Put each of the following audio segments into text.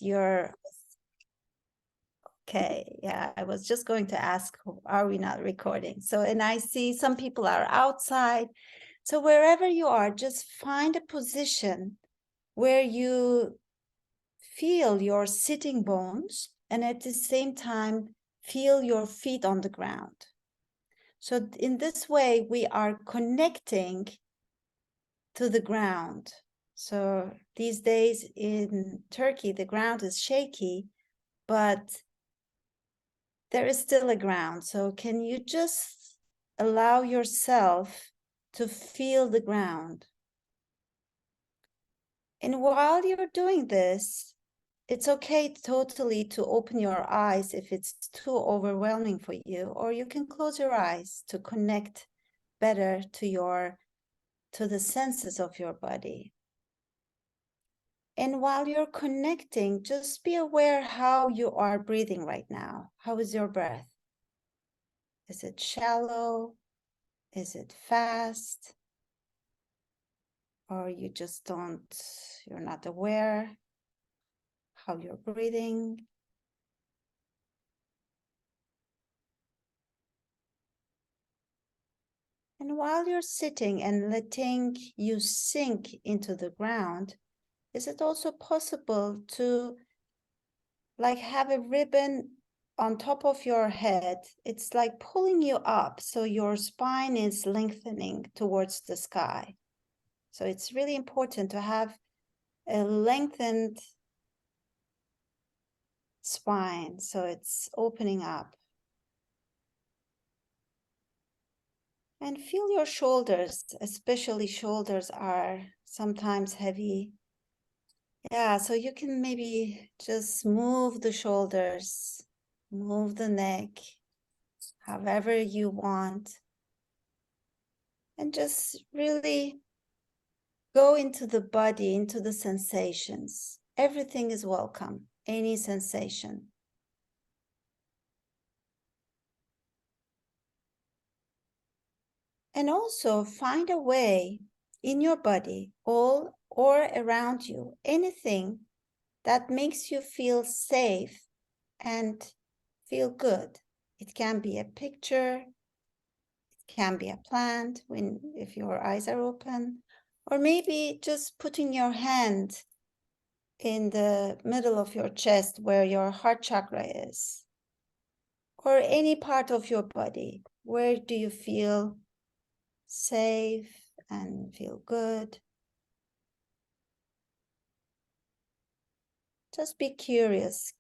your... Okay, yeah, I was just going to ask, are we not recording? So, and I see some people are outside. So wherever you are, just find a position where you feel your sitting bones and at the same time, feel your feet on the ground. So in this way, we are connecting to the ground. So these days in Turkey, the ground is shaky, but there is still a ground. So can you just allow yourself to feel the ground? And while you're doing this, it's okay totally to open your eyes if it's too overwhelming for you, or you can close your eyes to connect better to the senses of your body. And while you're connecting, just be aware how you are breathing right now. How is your breath? Is it shallow? Is it fast? Or you're not aware how you're breathing? And while you're sitting and letting you sink into the ground, is it also possible to like have a ribbon on top of your head? It's like pulling you up, so your spine is lengthening towards the sky. So it's really important to have a lengthened spine, so it's opening up. And feel your shoulders, especially shoulders are sometimes heavy. Yeah, so you can maybe just move the shoulders, move the neck, however you want. And just really go into the body, into the sensations. Everything is welcome, any sensation. And also find a way in your body, all or around you, anything that makes you feel safe and feel good. It can be a picture, it can be a plant if your eyes are open, or maybe just putting your hand in the middle of your chest where your heart chakra is, or any part of your body. Where do you feel safe and feel good? Just be curious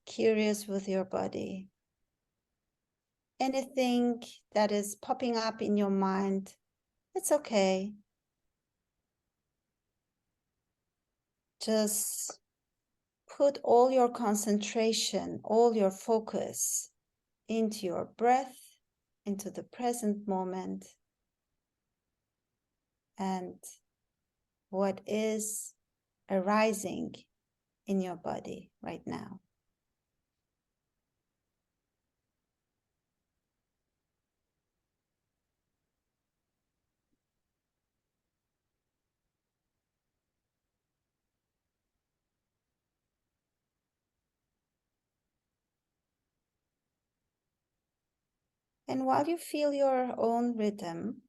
with your body. Anything that is popping up in your mind, it's okay. Just put all your concentration, all your focus into your breath, into the present moment, and what is arising in your body right now. And while you feel your own rhythm,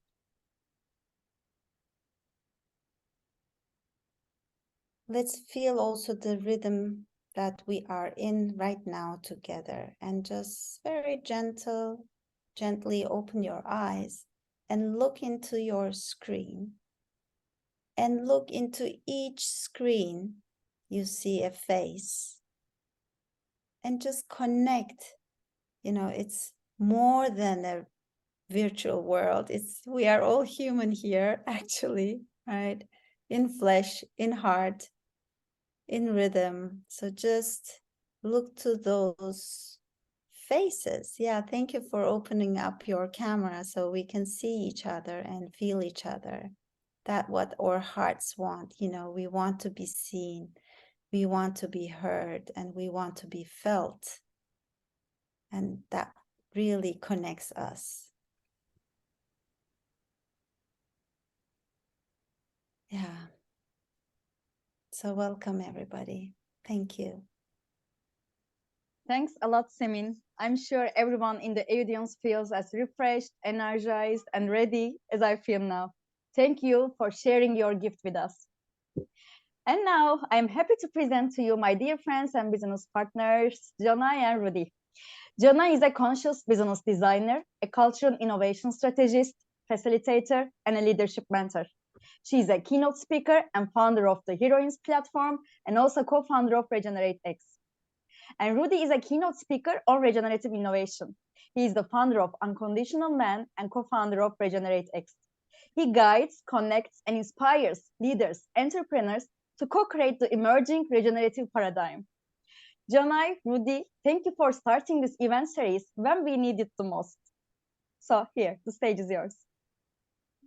let's feel also the rhythm that we are in right now together, and just very gently open your eyes and look into your screen. And look into each screen, you see a face. And just connect. It's more than a virtual world. We are all human here, actually, right? In flesh, in heart, in rhythm. So just look to those faces. Yeah, thank you for opening up your camera so we can see each other and feel each other. That's what our hearts want. We want to be seen, we want to be heard, and we want to be felt. And that really connects us. Yeah. So welcome, everybody. Thank you. Thanks a lot, Semin. I'm sure everyone in the audience feels as refreshed, energized, and ready as I feel now. Thank you for sharing your gift with us. And now I'm happy to present to you my dear friends and business partners, Jonay and Rudy. Jonay is a conscious business designer, a cultural innovation strategist, facilitator, and a leadership mentor. She is a keynote speaker and founder of the Heroines platform and also co-founder of RegenerateX. And Rudy is a keynote speaker on regenerative innovation. He is the founder of Unconditional Man and co-founder of RegenerateX. He guides, connects, and inspires leaders, entrepreneurs to co-create the emerging regenerative paradigm. Jonay, Rudy, thank you for starting this event series when we need it the most. So here, the stage is yours.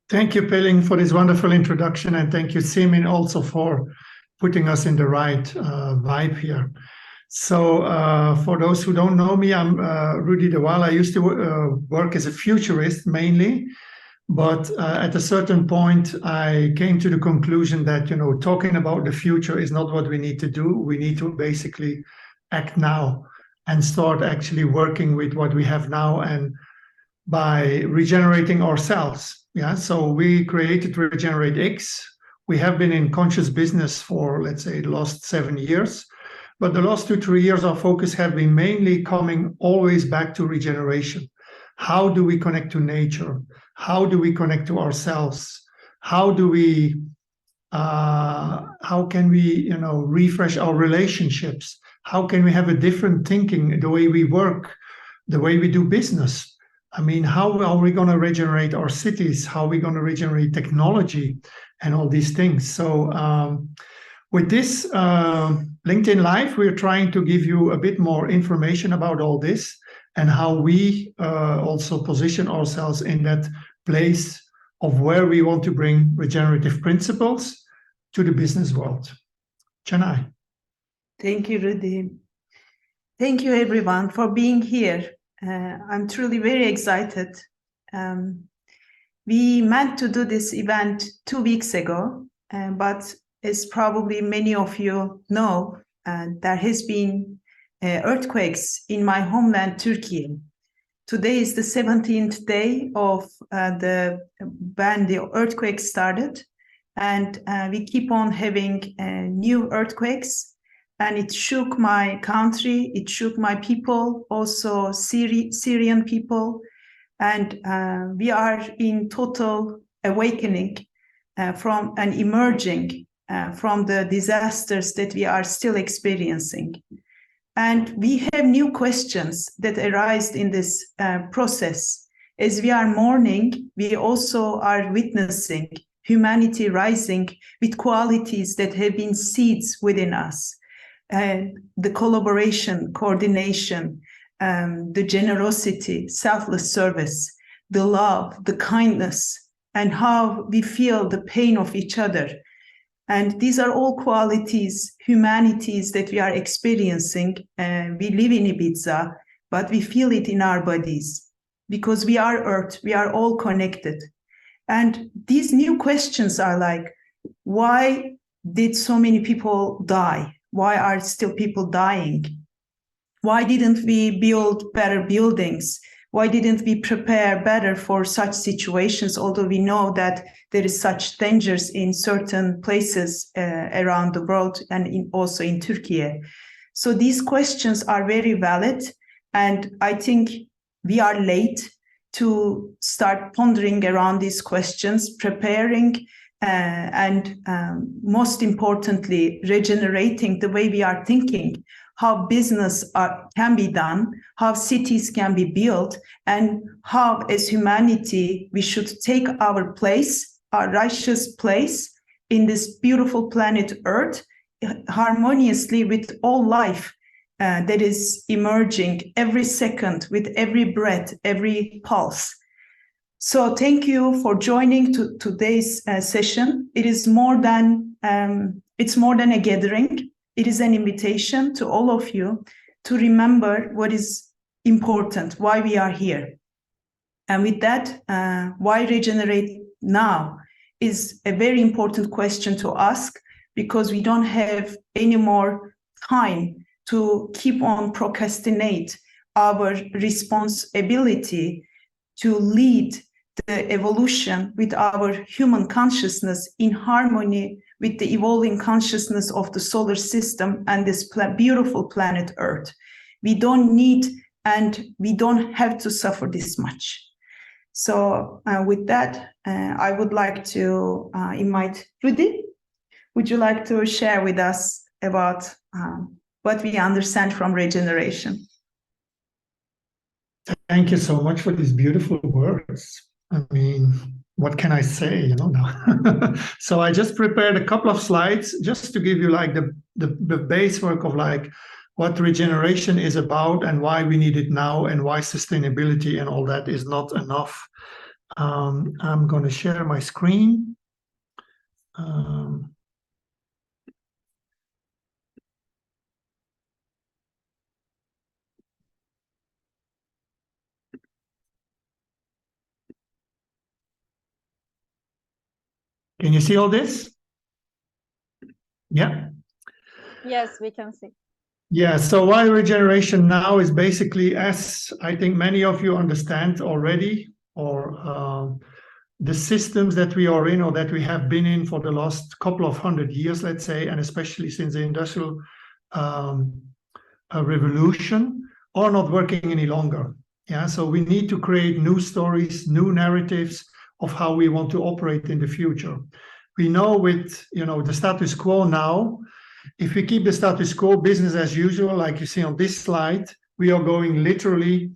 Thank you, Pelin, for this wonderful introduction, and thank you, Semin, also for putting us in the right vibe here. So for those who don't know me, I'm Rudy de Waal. I used to work as a futurist mainly, but at a certain point, I came to the conclusion that, you know, talking about the future is not what we need to do. We need to basically act now and start actually working with what we have now and by regenerating ourselves. Yeah, so we created RegenerateX. We have been in conscious business for, let's say, the last 7 years. But the last 2-3 years, our focus have been mainly coming always back to regeneration. How do we connect to nature? How do we connect to ourselves? How can we, you know, refresh our relationships? How can we have a different thinking, the way we work, the way we do business? I mean, how are we going to regenerate our cities? How are we going to regenerate technology and all these things? So with this LinkedIn Live, we're trying to give you a bit more information about all this and how we also position ourselves in that place of where we want to bring regenerative principles to the business world. Jonay. Thank you, Rudy. Thank you, everyone, for being here. I'm truly very excited. We meant to do this event 2 weeks ago, but as probably many of you know, there has been earthquakes in my homeland, Turkey. Today is the 17th day of when the earthquake started, and we keep on having new earthquakes. And it shook my country, it shook my people, also Syrian people. And we are in total awakening from and emerging from the disasters that we are still experiencing. And we have new questions that arise in this process. As we are mourning, we also are witnessing humanity rising with qualities that have been seeds within us. The collaboration, coordination, the generosity, selfless service, the love, the kindness, and how we feel the pain of each other. And these are all qualities, humanities that we are experiencing. We live in Ibiza, but we feel it in our bodies because we are Earth, we are all connected. And these new questions are like, why did so many people die? Why are still people dying? Why didn't we build better buildings? Why didn't we prepare better for such situations, although we know that there is such dangers in certain places around the world and also in Turkey? So these questions are very valid, and I think we are late to start pondering around these questions, preparing and most importantly, regenerating the way we are thinking, how business can be done, how cities can be built, and how as humanity we should take our place, our righteous place in this beautiful planet Earth, harmoniously with all life that is emerging every second, with every breath, every pulse. So thank you for joining today's session. It is more than a gathering. It is an invitation to all of you to remember what is important, why we are here. And with that, why regenerate now is a very important question to ask, because we don't have any more time to keep on procrastinate our responsibility to lead the evolution with our human consciousness in harmony with the evolving consciousness of the solar system and this beautiful planet Earth. We don't need and we don't have to suffer this much. So with that, I would like to invite Rudy. Would you like to share with us about what we understand from regeneration? Thank you so much for these beautiful words. I mean, what can I say, you know, now? So I just prepared a couple of slides just to give you like the base work of like what regeneration is about and why we need it now and why sustainability and all that is not enough. I'm going to share my screen. Can you see all this? Yeah. Yes, we can see. Yeah, so why regeneration now is basically, as I think many of you understand already, or the systems that we are in or that we have been in for the last couple of 100 years, let's say, and especially since the Industrial Revolution, are not working any longer. Yeah, so we need to create new stories, new narratives of how we want to operate in the future. We know with, you know, the status quo now, if we keep the status quo, business as usual, like you see on this slide, we are going literally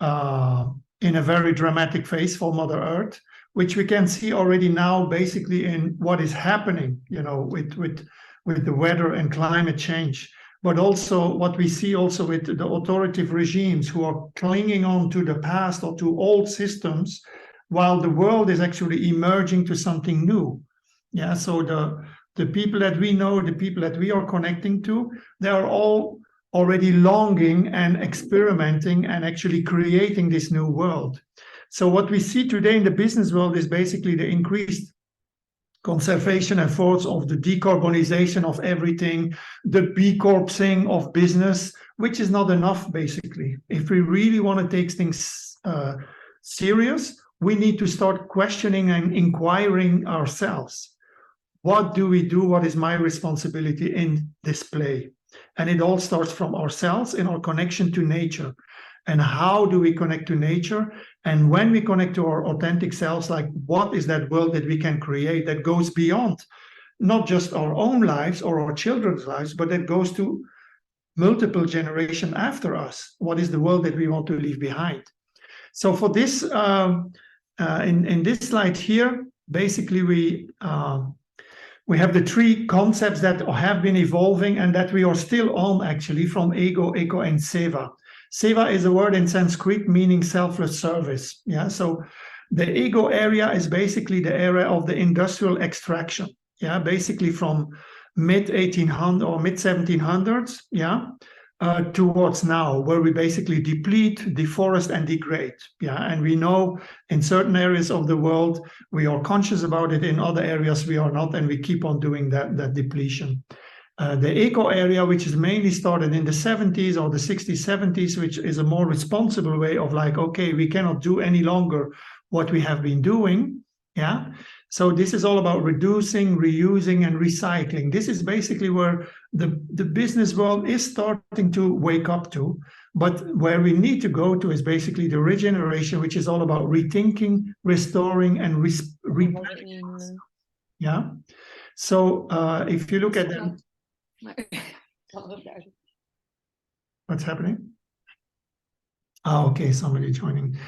in a very dramatic phase for Mother Earth, which we can see already now basically in what is happening, you know, with the weather and climate change, but also what we see also with the authoritative regimes who are clinging on to the past or to old systems, while the world is actually emerging to something new. Yeah, so the people that we know, the people that we are connecting to, they are all already longing and experimenting and actually creating this new world. So what we see today in the business world is basically the increased conservation efforts of the decarbonization of everything, the B Corpsing of business, which is not enough basically. If we really want to take things serious, we need to start questioning and inquiring ourselves. What do we do? What is my responsibility in this play? And it all starts from ourselves in our connection to nature. And how do we connect to nature? And when we connect to our authentic selves, like what is that world that we can create that goes beyond not just our own lives or our children's lives, but that goes to multiple generations after us? What is the world that we want to leave behind? So for this, in this slide here, basically we have the three concepts that have been evolving and that we are still on actually from ego, eco, and seva. Seva is a word in Sanskrit meaning selfless service. Yeah, so the ego area is basically the area of the industrial extraction. Yeah, basically from mid-1800 or mid-1700s. Yeah, towards now, where we basically deplete, deforest, and degrade. Yeah, and we know in certain areas of the world we are conscious about it. In other areas we are not, and we keep on doing that depletion. The eco area, which is mainly started in the 70s or the 60s, 70s, which is a more responsible way of like, okay, we cannot do any longer what we have been doing. Yeah. So this is all about reducing, reusing, and recycling. This is basically where the business world is starting to wake up to. But where we need to go to is basically the regeneration, which is all about rethinking, restoring, and replanning. Yeah. So if you look at them, what's happening? Oh, okay, somebody joining.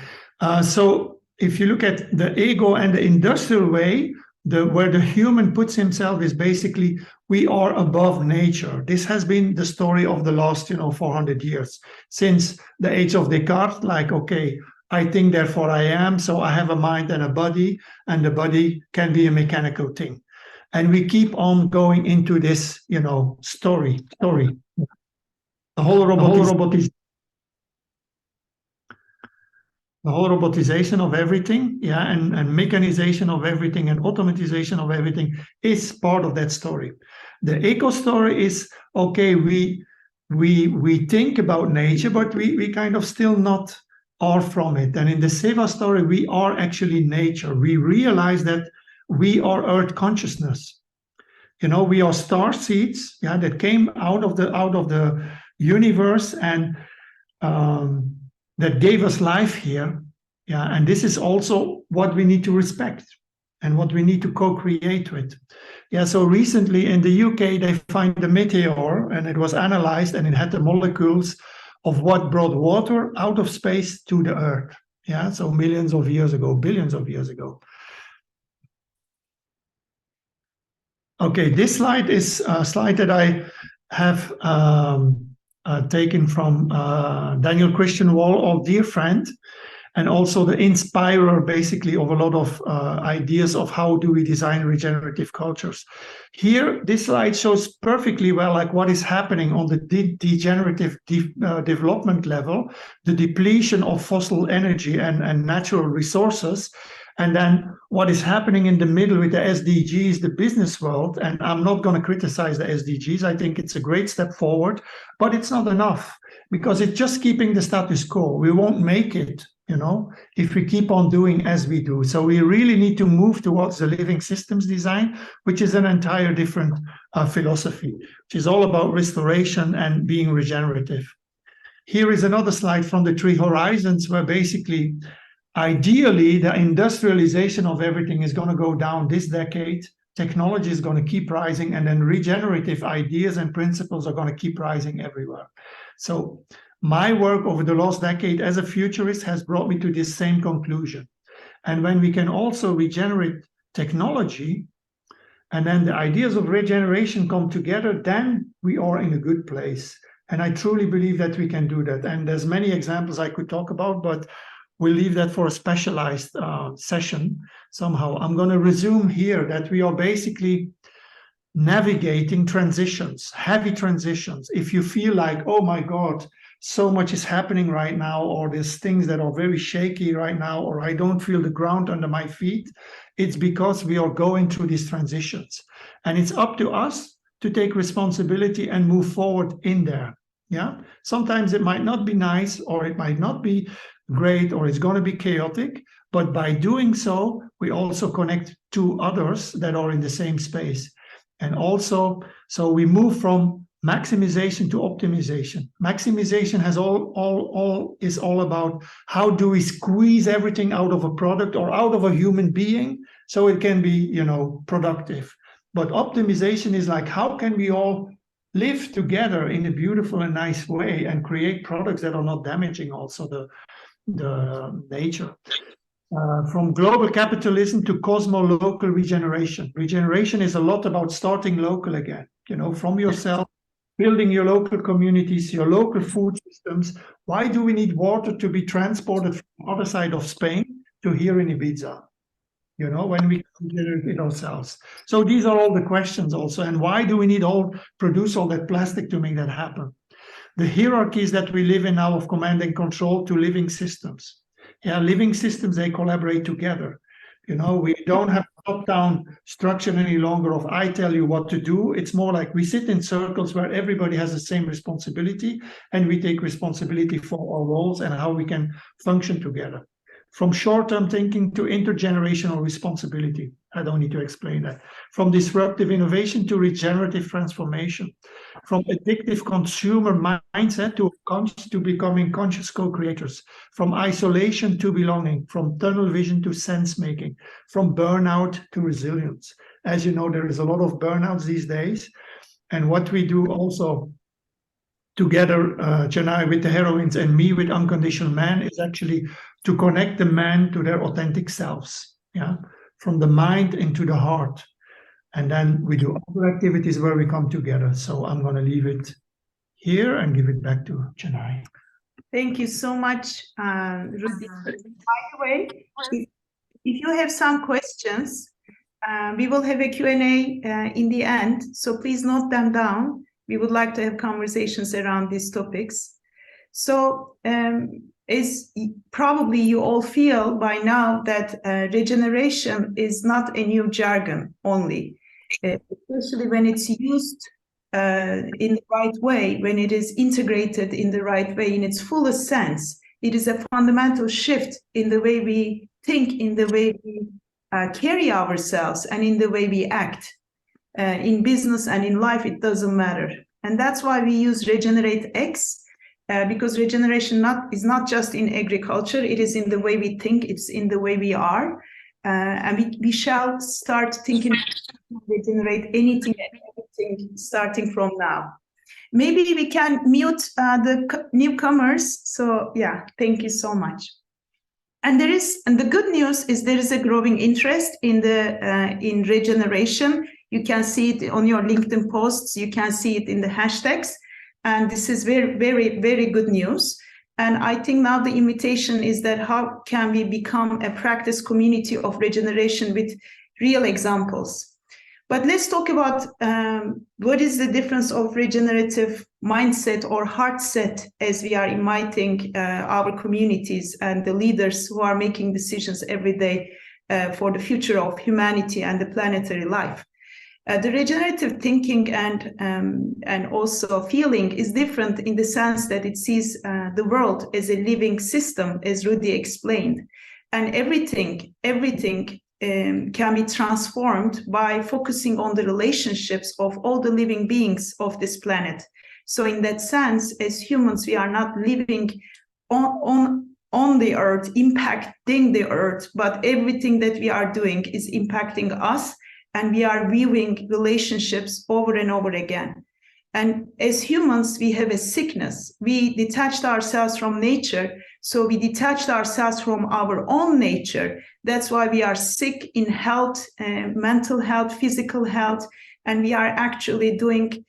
So if you look at the ego and the industrial way, where the human puts himself is basically we are above nature. This has been the story of the last, 400 years, since the age of Descartes. Like, okay, I think, therefore I am. So I have a mind and a body, and the body can be a mechanical thing. And we keep on going into this, story. The whole robotization of everything, yeah, and mechanization of everything and automatization of everything is part of that story. The eco story is, okay, we we think about nature, but we kind of still not are from it. And in the Seva story, we are actually nature. We realize that we are earth consciousness. You know, we are star seeds, yeah, that came out of the universe, and that gave us life here. Yeah, and this is also what we need to respect and what we need to co-create with. Yeah, so recently in the UK, they find a meteor, and it was analyzed, and it had the molecules of what brought water out of space to the Earth. Yeah, so millions of years ago, billions of years ago. Okay, this slide is a slide that I have taken from Daniel Christian Wall, our dear friend, and also the inspirer, basically, of a lot of ideas of how do we design regenerative cultures. Here, this slide shows perfectly well like what is happening on the degenerative development level, the depletion of fossil energy and natural resources, and then what is happening in the middle with the SDGs, the business world. And I'm not going to criticize the SDGs. I think it's a great step forward, but it's not enough, because it's just keeping the status quo. We won't make it, you know, if we keep on doing as we do. So we really need to move towards the living systems design, which is an entire different philosophy, which is all about restoration and being regenerative. Here is another slide from the Three Horizons, where basically, ideally, the industrialization of everything is going to go down this decade. Technology is going to keep rising, and then regenerative ideas and principles are going to keep rising everywhere. So my work over the last decade as a futurist has brought me to this same conclusion. And when we can also regenerate technology, and then the ideas of regeneration come together, then we are in a good place. And I truly believe that we can do that. And there's many examples I could talk about, but we'll leave that for a specialized session somehow. I'm going to resume here that we are basically navigating transitions, heavy transitions. If you feel like, oh my God, so much is happening right now, or there's things that are very shaky right now, or I don't feel the ground under my feet, it's because we are going through these transitions. And it's up to us to take responsibility and move forward in there. Yeah. Sometimes it might not be nice, or it might not be great, or it's going to be chaotic, but by doing so, we also connect to others that are in the same space. And also, so we move from maximization to optimization. Maximization has is all about how do we squeeze everything out of a product or out of a human being so it can be, you know, productive. But optimization is like, how can we all live together in a beautiful and nice way and create products that are not damaging also the nature. From global capitalism to cosmo-local regeneration. Regeneration is a lot about starting local again, you know, from yourself, building your local communities, your local food systems. Why do we need water to be transported from the other side of Spain to here in Ibiza? You know, when we consider it ourselves. So these are all the questions also. And why do we need produce all that plastic to make that happen? The hierarchies that we live in now of command and control to living systems. Yeah, living systems, they collaborate together. You know, we don't have a top-down structure any longer of I tell you what to do. It's more like we sit in circles where everybody has the same responsibility, and we take responsibility for our roles and how we can function together. From short-term thinking to intergenerational responsibility. I don't need to explain that. From disruptive innovation to regenerative transformation. From addictive consumer mindset to becoming conscious co-creators. From isolation to belonging. From tunnel vision to sense making. From burnout to resilience. As you know, there is a lot of burnouts these days. And what we do also together, Chennai with the heroines and me with Unconditional Man, is actually to connect the man to their authentic selves, yeah, from the mind into the heart. And then we do other activities where we come together. So I'm going to leave it here and give it back to Chennai. Thank you so much, Rudy. By the way, if you have some questions, we will have a Q&A in the end. So please note them down. We would like to have conversations around these topics. So as probably you all feel by now that regeneration is not a new jargon only, especially when it's used in the right way, when it is integrated in the right way, in its fullest sense, it is a fundamental shift in the way we think, in the way we carry ourselves, and in the way we act. In business and in life, it doesn't matter. And that's why we use Regenerate X, because regeneration is not just in agriculture, it is in the way we think, it's in the way we are. And we shall start thinking, regenerate anything and everything starting from now. Maybe we can mute the newcomers. So yeah, thank you so much. And the good news is there is a growing interest in regeneration. You can see it on your LinkedIn posts. You can see it in the hashtags. And this is very, very, very good news. And I think now the invitation is that how can we become a practice community of regeneration with real examples? But let's talk about what is the difference of regenerative mindset or heart set as we are inviting our communities and the leaders who are making decisions every day for the future of humanity and the planetary life. The regenerative thinking and also feeling is different in the sense that it sees the world as a living system, as Rudy explained, and everything can be transformed by focusing on the relationships of all the living beings of this planet. So in that sense, as humans, we are not living on the earth, impacting the earth, but everything that we are doing is impacting us, and we are viewing relationships over and over again. And as humans, we have a sickness. We detached ourselves from nature, so we detached ourselves from our own nature. That's why we are sick in health, mental health, physical health, and we are actually doing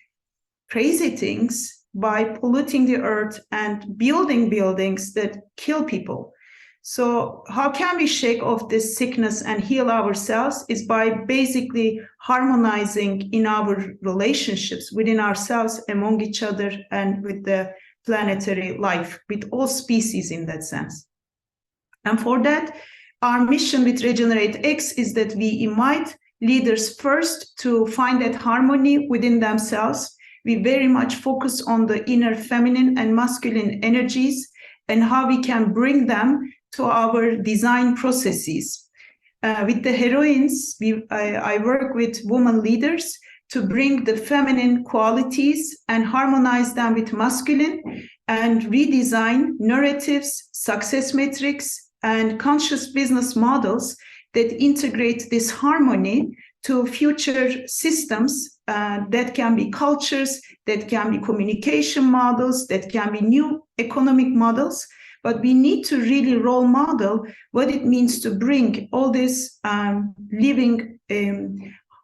crazy things by polluting the earth and building buildings that kill people. So how can we shake off this sickness and heal ourselves is by basically harmonizing in our relationships within ourselves, among each other, and with the planetary life, with all species in that sense. And for that, our mission with Regenerate X is that we invite leaders first to find that harmony within themselves. We very much focus on the inner feminine and masculine energies and how we can bring them to our design processes. With the heroines, I work with women leaders to bring the feminine qualities and harmonize them with masculine and redesign narratives, success metrics, and conscious business models that integrate this harmony to future systems that can be cultures, that can be communication models, that can be new economic models. But we need to really role model what it means to bring all these living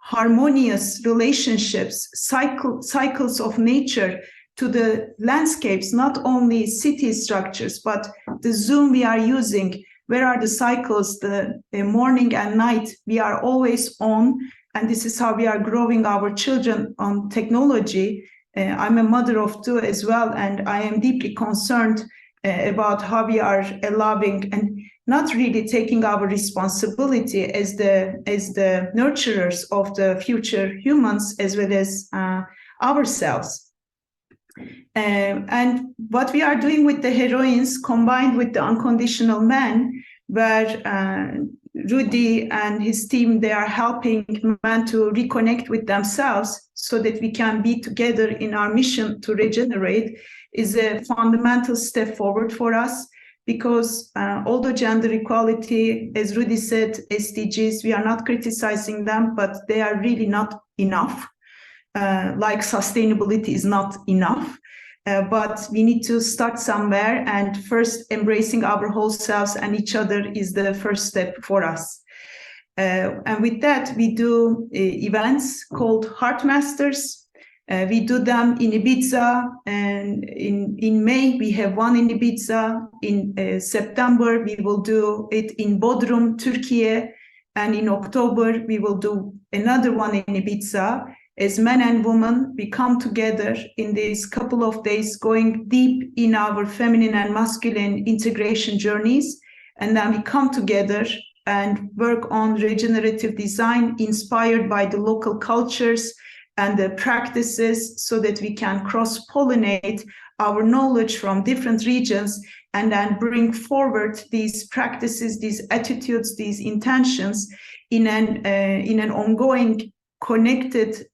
harmonious relationships, cycles of nature to the landscapes, not only city structures, but the Zoom we are using. Where are the cycles, the morning and night? We are always on, and this is how we are growing our children on technology. I'm a mother of two as well, and I am deeply concerned about how we are allowing and not really taking our responsibility as the nurturers of the future humans as well as ourselves. And what we are doing with the heroines combined with the unconditional men, where Rudy and his team, they are helping men to reconnect with themselves so that we can be together in our mission to regenerate, is a fundamental step forward for us. Because although gender equality, as Rudy said, SDGs, we are not criticizing them, but they are really not enough. Like sustainability is not enough. But we need to start somewhere, and first embracing our whole selves and each other is the first step for us. And with that, we do events called Heart Masters. We do them in Ibiza, and in May we have one in Ibiza. In September we will do it in Bodrum, Turkey, and in October we will do another one in Ibiza. As men and women, we come together in these couple of days, going deep in our feminine and masculine integration journeys, and then we come together and work on regenerative design inspired by the local cultures and the practices so that we can cross-pollinate our knowledge from different regions and then bring forward these practices, these attitudes, these intentions in an ongoing, connected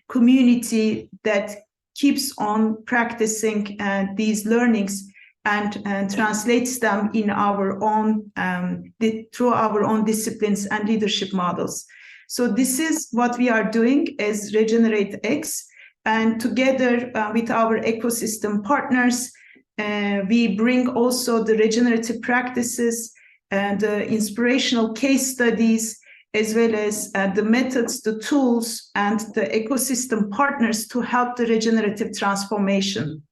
community that keeps on practicing these learnings and translates them in our own through our own disciplines and leadership models. So this is what we are doing as RegenerateX, and together with our ecosystem partners, we bring also the regenerative practices and inspirational case studies, as well as the methods, the tools, and the ecosystem partners to help the regenerative transformation.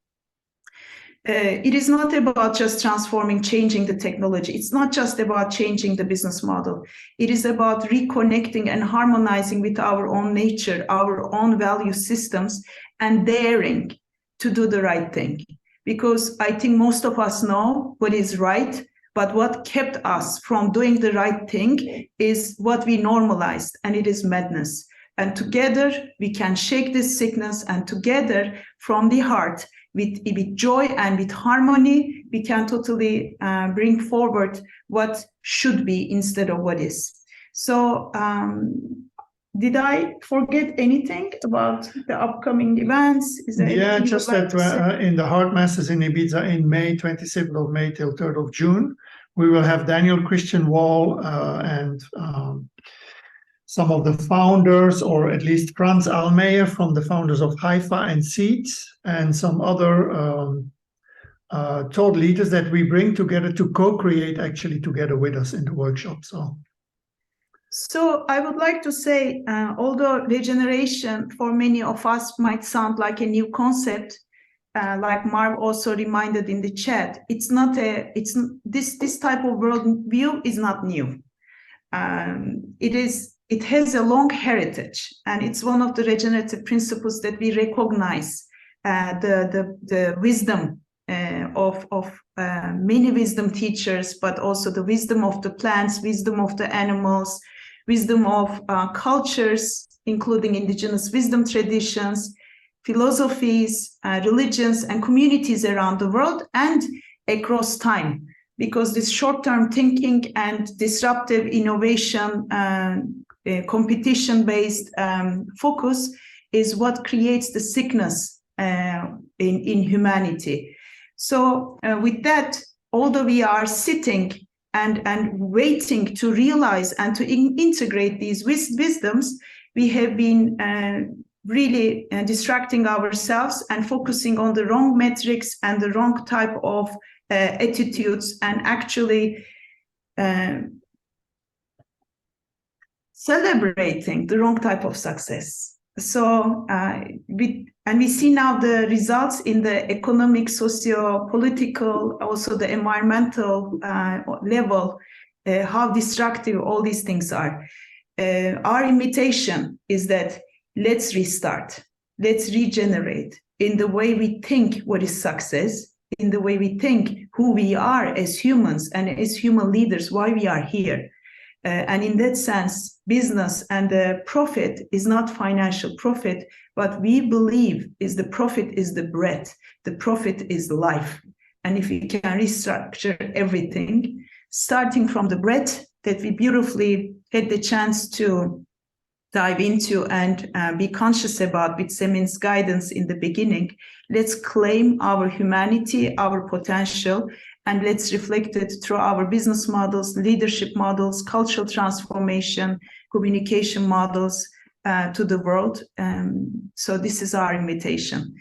It is not about just transforming, changing the technology. It's not just about changing the business model. It is about reconnecting and harmonizing with our own nature, our own value systems, and daring to do the right thing. Because I think most of us know what is right, but what kept us from doing the right thing is what we normalized, and it is madness. And together we can shake this sickness, and together from the heart, with joy and with harmony, we can totally bring forward what should be instead of what is. So did I forget anything about the upcoming events? Is there Yeah, anything you just would like that to say? in the Heart Masters in Ibiza in May, 27th of May till 3rd of June, we will have Daniel Christian Wall and some of the founders, or at least Franz Almeyer from the founders of Haifa and Seeds, and some other thought leaders that we bring together to co-create actually together with us in the workshop. So I would like to say, although regeneration for many of us might sound like a new concept, like Marv also reminded in the chat, this type of worldview is not new. It has a long heritage, and it's one of the regenerative principles that we recognize the wisdom of many wisdom teachers, but also the wisdom of the plants, wisdom of the animals, wisdom of cultures, including indigenous wisdom traditions, philosophies, religions, and communities around the world and across time. Because this short-term thinking and disruptive innovation, competition-based focus is what creates the sickness in humanity. So with that, although we are sitting and waiting to realize and to integrate these wisdoms, we have been really distracting ourselves and focusing on the wrong metrics and the wrong type of attitudes, and actually celebrating the wrong type of success. So we see now the results in the economic, socio-political, also the environmental level, how destructive all these things are. Our invitation is that let's restart, let's regenerate in the way we think what is success, in the way we think who we are as humans and as human leaders, why we are here. And in that sense, business and the profit is not financial profit, but we believe is the profit is the breath, the profit is life. And if we can restructure everything, starting from the breath that we beautifully had the chance to dive into and be conscious about with Semin's guidance in the beginning, let's claim our humanity, our potential, and let's reflect it through our business models, leadership models, cultural transformation, communication models to the world. So this is our invitation.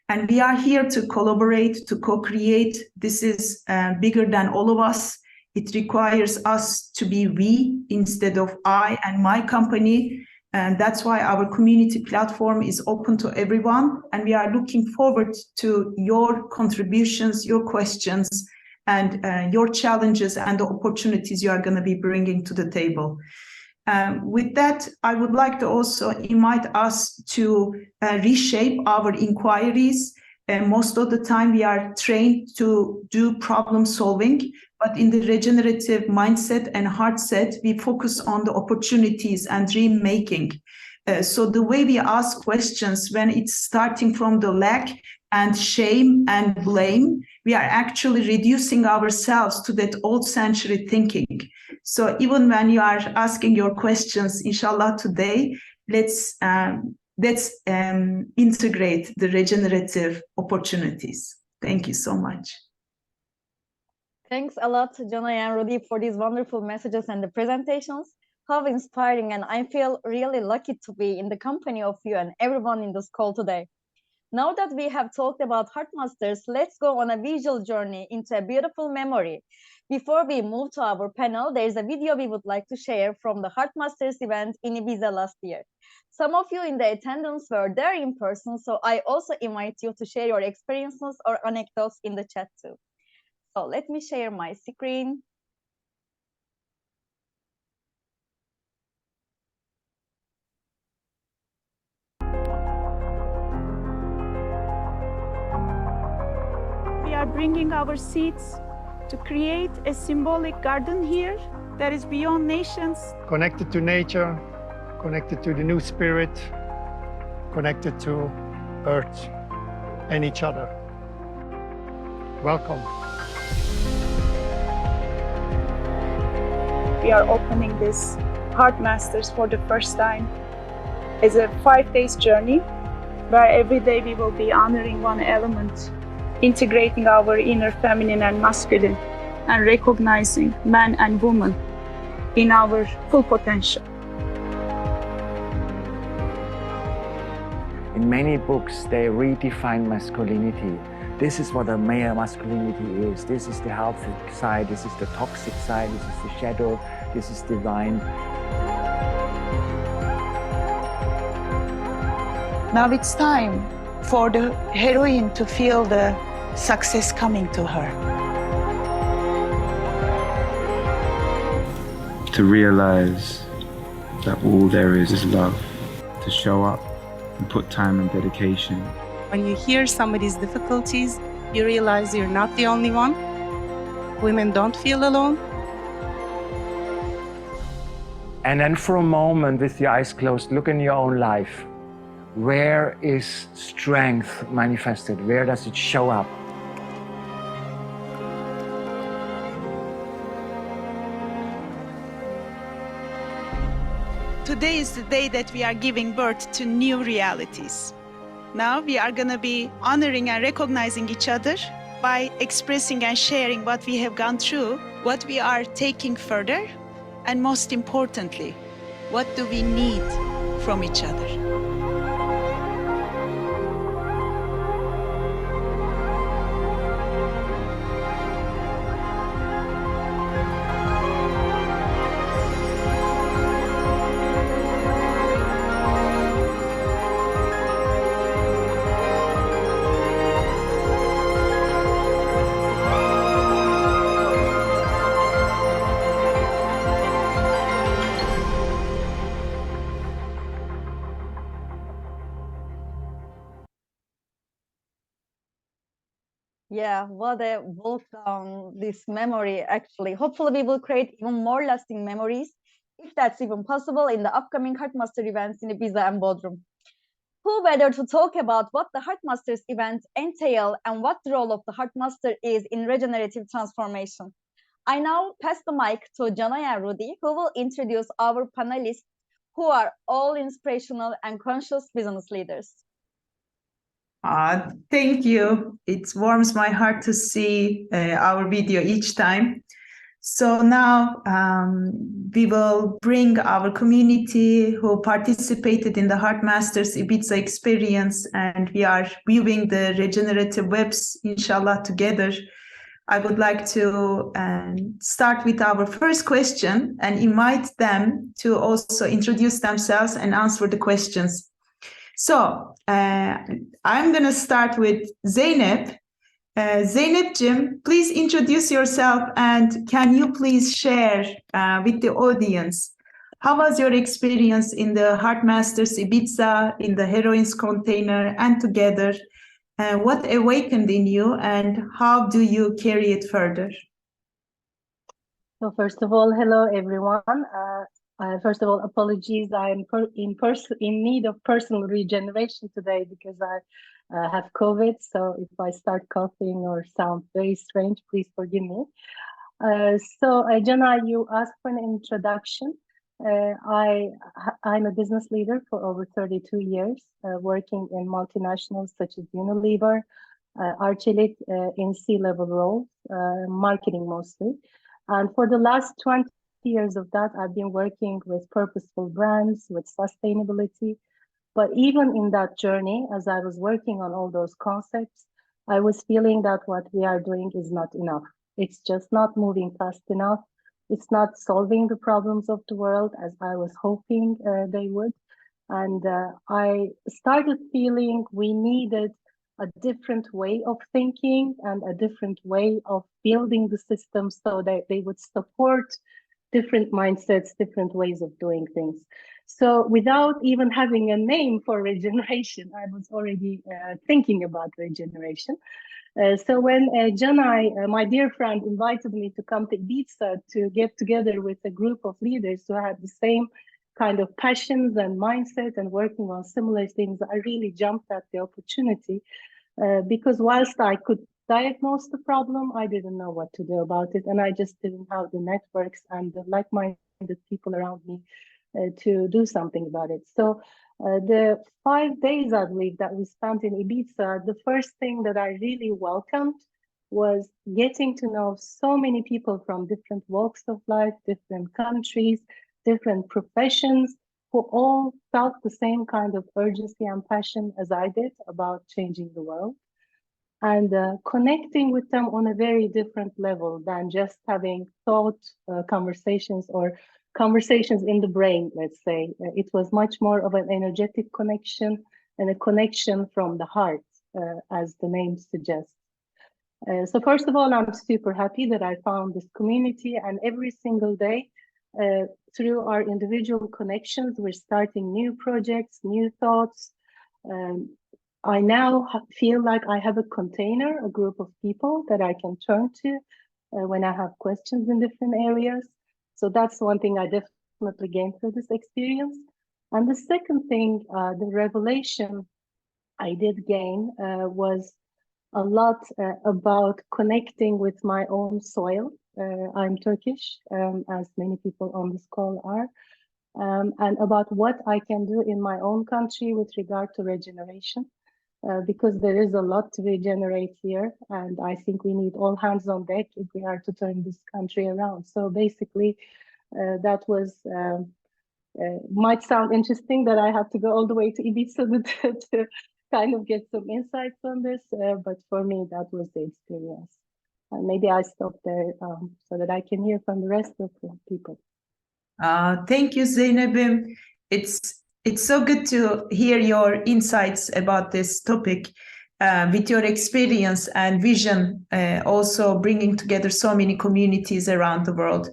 And we are here to collaborate, to co-create. This is bigger than all of us. It requires us to be we instead of I and my company. And that's why our community platform is open to everyone. And we are looking forward to your contributions, your questions, and your challenges and the opportunities you are going to be bringing to the table. With that, I would like to also invite us to reshape our inquiries. Most of the time we are trained to do problem solving, but in the regenerative mindset and heart set, we focus on the opportunities and dream making. So the way we ask questions when it's starting from the lack and shame and blame, we are actually reducing ourselves to that old century thinking. So even when you are asking your questions, inshallah today, let's integrate the regenerative opportunities. Thank you so much. Thanks a lot, Jonay and Rudy, for these wonderful messages and the presentations. How inspiring, and I feel really lucky to be in the company of you and everyone in this call today. Now that we have talked about Heartmasters, let's go on a visual journey into a beautiful memory. Before we move to our panel, there's a video we would like to share from the Heartmasters event in Ibiza last year. Some of you in the attendance were there in person, so I also invite you to share your experiences or anecdotes in the chat too. So let me share my screen. We are bringing our seeds to create a symbolic garden here that is beyond nations. Connected to nature, connected to the new spirit, connected to earth and each other. Welcome. We are opening this Heartmasters for the first time as a 5-day journey where every day we will be honoring one element, integrating our inner feminine and masculine, and recognizing man and woman in our full potential. In many books, they redefine masculinity. This is what a male masculinity is. This is the healthy side, this is the toxic side, this is the shadow, this is divine. Now it's time for the heroine to feel the success coming to her. To realize that all there is love, to show up and put time and dedication. When you hear somebody's difficulties, you realize you're not the only one. Women don't feel alone. And then for a moment, with your eyes closed, look in your own life. Where is strength manifested? Where does it show up? Today is the day that we are giving birth to new realities. Now we are going to be honoring and recognizing each other by expressing and sharing what we have gone through, what we are taking further, and most importantly, what do we need from each other. Yeah, what a walk down this memory, actually. Hopefully, we will create even more lasting memories, if that's even possible, in the upcoming Heartmaster events in Ibiza and Bodrum. Who better to talk about what the Heartmasters events entail and what the role of the Heartmaster is in regenerative transformation? I now pass the mic to Jonay and Rudy, who will introduce our panelists, who are all inspirational and conscious business leaders. Thank you. It warms my heart to see our video each time. So now we will bring our community who participated in the Heartmasters Ibiza experience, and we are viewing the regenerative webs, inshallah, together. I would like to start with our first question and invite them to also introduce themselves and answer the questions. So I'm going to start with Zeynep. Zeynep'cim, please introduce yourself, and can you please share with the audience, how was your experience in the Heartmasters Ibiza, in the Heroines Container and together? What awakened in you, and how do you carry it further? So first of all, hello everyone. First of all, apologies. I'm in need of personal regeneration today because I have COVID. So if I start coughing or sound very strange, please forgive me. Jana, you asked for an introduction. I'm a business leader for over 32 years, working in multinationals such as Unilever, Arçelik in C-level roles, marketing mostly. And for the last 20 years of that, I've been working with purposeful brands, with sustainability. But even in that journey, as I was working on all those concepts, I was feeling that what we are doing is not enough. It's just not moving fast enough. It's not solving the problems of the world as I was hoping they would. And I started feeling we needed a different way of thinking and a different way of building the system so that they would support different mindsets, different ways of doing things. So without even having a name for regeneration, I was already thinking about regeneration. So when Janai, my dear friend, invited me to come to Ibiza to get together with a group of leaders who had the same kind of passions and mindset and working on similar things, I really jumped at the opportunity because whilst I could diagnose the problem, I didn't know what to do about it. And I just didn't have the networks and the like-minded people around me to do something about it. So the 5 days, I believe, that we spent in Ibiza, the first thing that I really welcomed was getting to know so many people from different walks of life, different countries, different professions, who all felt the same kind of urgency and passion as I did about changing the world. And connecting with them on a very different level than just having thought conversations or conversations in the brain, let's say. It was much more of an energetic connection and a connection from the heart, as the name suggests. So first of all, I'm super happy that I found this community, and every single day, through our individual connections, we're starting new projects, new thoughts. I now feel like I have a container, a group of people that I can turn to when I have questions in different areas. So that's one thing I definitely gained through this experience. And the second thing, the revelation I did gain was a lot about connecting with my own soil. I'm Turkish, as many people on this call are, and about what I can do in my own country with regard to regeneration. Because there is a lot to regenerate here, and I think we need all hands on deck if we are to turn this country around. So basically, that was might sound interesting that I had to go all the way to Ibiza to kind of get some insights on this, but for me, that was the experience. Maybe I stop there so that I can hear from the rest of the people. Thank you, Zeynep. It's so good to hear your insights about this topic with your experience and vision, also bringing together so many communities around the world.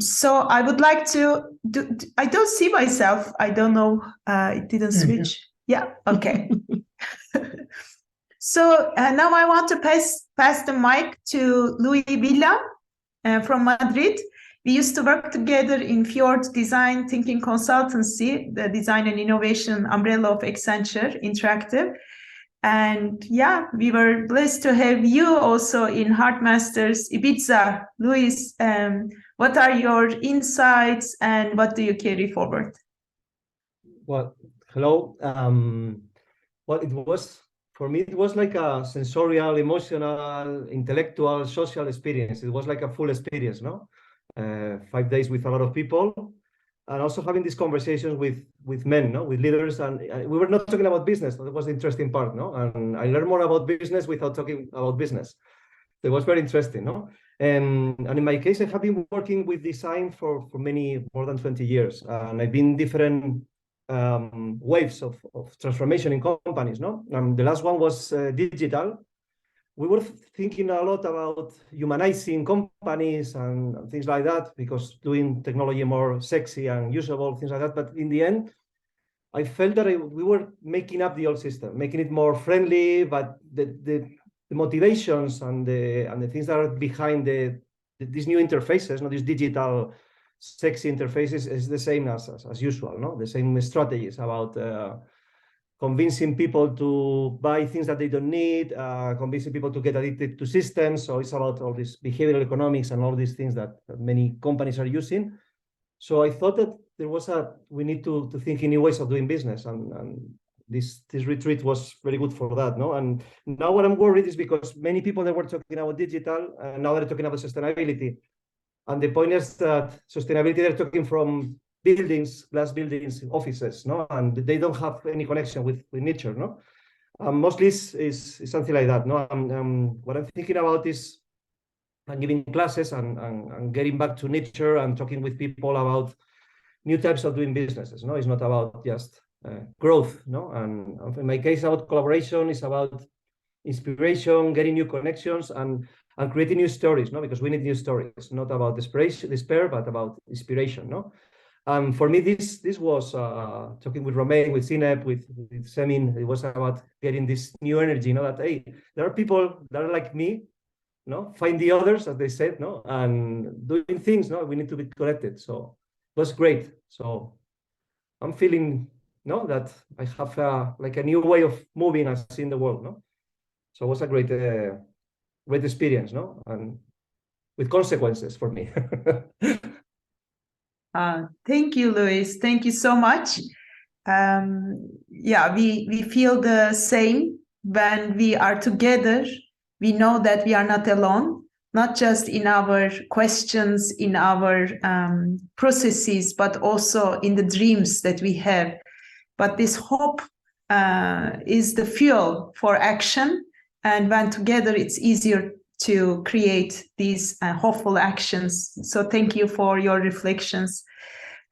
So I would like to I don't see myself. I don't know. It didn't switch. Yeah. Okay. So now I want to pass the mic to Luis Villa from Madrid. We used to work together in Fjord Design Thinking Consultancy, the design and innovation umbrella of Accenture Interactive. And yeah, we were blessed to have you also in Heartmasters Ibiza. Luis, what are your insights and what do you carry forward? Well, hello. Well, for me, it was like a sensorial, emotional, intellectual, social experience. It was like a full experience, no? 5 days with a lot of people, and also having these conversations with men, no, with leaders, and we were not talking about business. That was the interesting part, no. And I learned more about business without talking about business. It was very interesting, no. And in my case, I have been working with design for more than 20 years, and I've been different waves of transformation in companies, no. The last one was digital. We were thinking a lot about humanizing companies and things like that, because doing technology more sexy and usable, things like that. But in the end, I felt that we were making up the old system, making it more friendly, but the motivations and the things that are behind these new interfaces, these digital sexy interfaces is the same as usual, no? The same strategies about convincing people to buy things that they don't need, convincing people to get addicted to systems. So it's about all this behavioral economics and all these things that many companies are using. So I thought that we need to think in new ways of doing business, and this retreat was very good for that, no? And now what I'm worried is because many people that were talking about digital, now they're talking about sustainability. And the point is that sustainability, they're talking from buildings, glass buildings, offices, no? And they don't have any connection with nature, no? Mostly is something like that, no? What I'm thinking about is giving classes and getting back to nature and talking with people about new types of doing businesses, no? It's not about just growth, no? And in my case, about collaboration, it's about inspiration, getting new connections, and creating new stories, no? Because we need new stories, not about despair, but about inspiration, no? For me, this was talking with Romain, with Zineb, with Semin. It was about getting this new energy, that hey, there are people that are like me, no? Find the others, as they said, no? And doing things, no? We need to be connected. So it was great. So I'm feeling, no, that I have like a new way of moving and seeing the world, no? So it was a great experience, no? And with consequences for me. Thank you, Luis. Thank you so much. Yeah, we feel the same when we are together. We know that we are not alone, not just in our questions, in our processes, but also in the dreams that we have. But this hope is the fuel for action. And when together, it's easier to create these hopeful actions. So thank you for your reflections.